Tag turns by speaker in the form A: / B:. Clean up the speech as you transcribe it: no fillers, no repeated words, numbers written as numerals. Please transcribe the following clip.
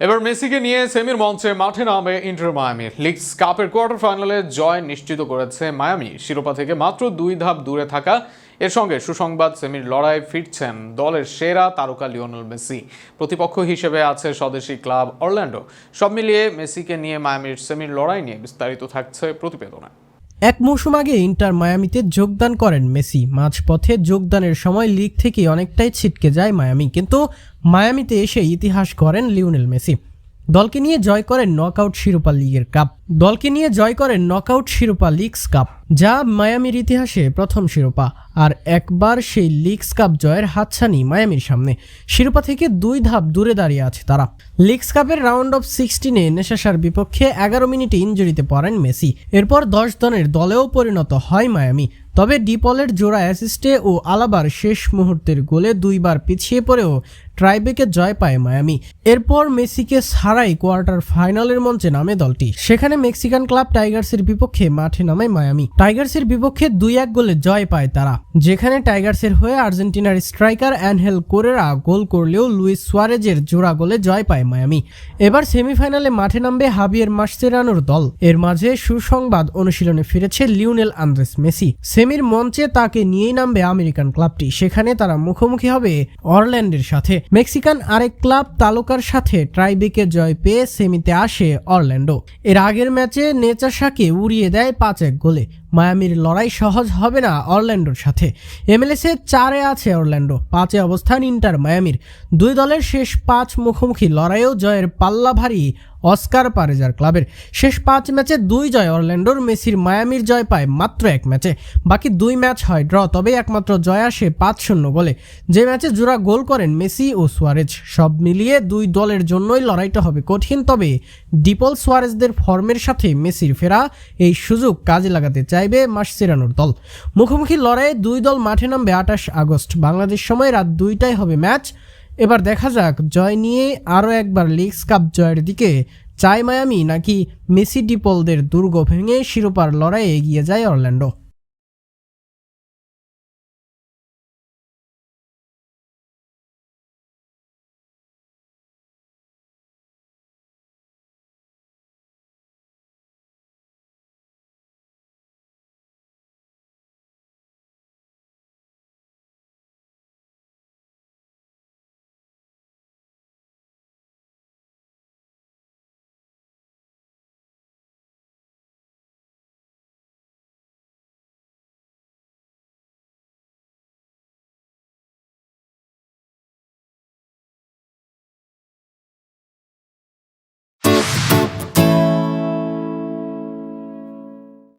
A: এবার মেসিকে নিয়ে সেমির মঞ্চে মাঠে নামে ইন্টার মায়ামি। লিগস কাপের কোয়ার্টার ফাইনালে জয় নিশ্চিত করেছে মায়ামি। শিরোপা থেকে মাত্র 2 ধাপ দূরে থাকা এর সঙ্গে সুসংবাদ, সেমির লড়াই ফিরছেন দলের সেরা তারকা লিওনেল মেসি। প্রতিপক্ষ হিসেবে আছে স্বদেশি ক্লাব অরল্যান্ডো। সব মিলিয়ে মেসিকে নিয়ে মায়ামির সেমির লড়াই নিয়ে বিস্তারিত থাকছে প্রতিবেদনে।
B: এক মৌসুম আগে ইন্টার মায়ামিতে যোগদান করেন মেসি। মাঝপথে যোগদানের সময় লিগ থেকে অনেকটাই ছিটকে যায় মায়ামি, কিন্তু মায়ামিতে এসে ইতিহাস করেন লিওনেল মেসি। দলকে নিয়ে জয় করেন নকআউট শিরোপা লিগস কাপ, যা মায়ামির ইতিহাসে প্রথম শিরোপা। আর একবার সেই লিগস কাপ জয়ের হাতছানি মায়ামির সামনে। শিরোপা থেকে 2 ধাপ দূরে দাঁড়িয়ে আছে তারা। লিগস কাপের রাউন্ড অফ 16-এ নেশাসার বিপক্ষে 11 মিনিটে ইনজুরিতে পড়েন মেসি। এরপর 10 জনের দলেও পরিণত হয় মায়ামি। তবে ডিপলের জোড়া অ্যাসিস্টে ও আলাবার শেষ মুহূর্তের গোলে 2 বার পিছিয়ে পড়েও ট্রাইবেকে জয় পায় মায়ামি। এরপর মেসিকে ছাড়াই কোয়ার্টার ফাইনালের মঞ্চে নামে দলটি। সেখানে মেক্সিকান ক্লাব টাইগার্সের বিপক্ষে মাঠে নামে মায়ামি। টাইগার্সের বিপক্ষে 2-1 গোলে জয় পায় তারা, যেখানে টাইগার্সের হয়ে আর্জেন্টিনার স্ট্রাইকার অ্যানহেল কোরেরা গোল করলেও লুইস সুয়ারেজের জোড়া গোলে জয় পায় মায়ামি। এবার সেমিফাইনালে মাঠে নামবে হাবিয়ের মাসচেরানোর দল। এর মাঝে সুসংবাদ, অনুশীলনে ফিরেছে লিওনেল আন্দ্রেস মেসি। সেমির মঞ্চে তাকে নিয়েই নামবে আমেরিকান ক্লাবটি। সেখানে তারা মুখোমুখি হবে অরল্যান্ডোর সাথে। মেক্সিকান আরেক ক্লাব তালুকার সাথে ট্রাইবেকে জয় পেয়ে সেমিতে আসে অরল্যান্ডো। এর আগের ম্যাচে নেচাসাকে উড়িয়ে দেয় 5-1 গোলে। মায়ামির লড়াই সহজ হবে না অরল্যান্ডোর সাথে। MLS-এ 4-এ আছে অরল্যান্ডো, 5-এ অবস্থান ইন্টার মায়ামির। 2 দলের শেষ 5 মুখোমুখি লড়াইয়েও জয়ের পাল্লা ভারী অস্কার পারেজার ক্লাবের। শেষ 5 ম্যাচে 2 জয় অরল্যান্ডোর। মেসির মায়ামির জয় পায় মাত্র 1 ম্যাচে। বাকি 2 ম্যাচ হয় ড্র, তবে একমাত্র জয় আসে 5-0 গোলে, যে ম্যাচে জোড়া গোল করেন মেসি ও সুয়ারেজ। সব মিলিয়ে 2 দলের জন্যই লড়াইটা হবে কঠিন, তবে ডিপল সুয়ারেজদের ফর্মের সাথে মেসির ফেরা, এই সুযোগ কাজে লাগাতে চাইবে মাসচেরানোর দল। মুখোমুখি লড়াইয়ে 2 দল মাঠে নামবে 28 আগস্ট। বাংলাদেশ সময় রাত 2টায় হবে ম্যাচ। এবার দেখা যাক, জয় নিয়ে আরও একবার লিগস কাপ জয়ের দিকে চায় মায়ামি, নাকি মেসি ডিপলদের দুর্গ ভেঙে শিরোপার লড়াইয়ে এগিয়ে যায় অরল্যান্ডো।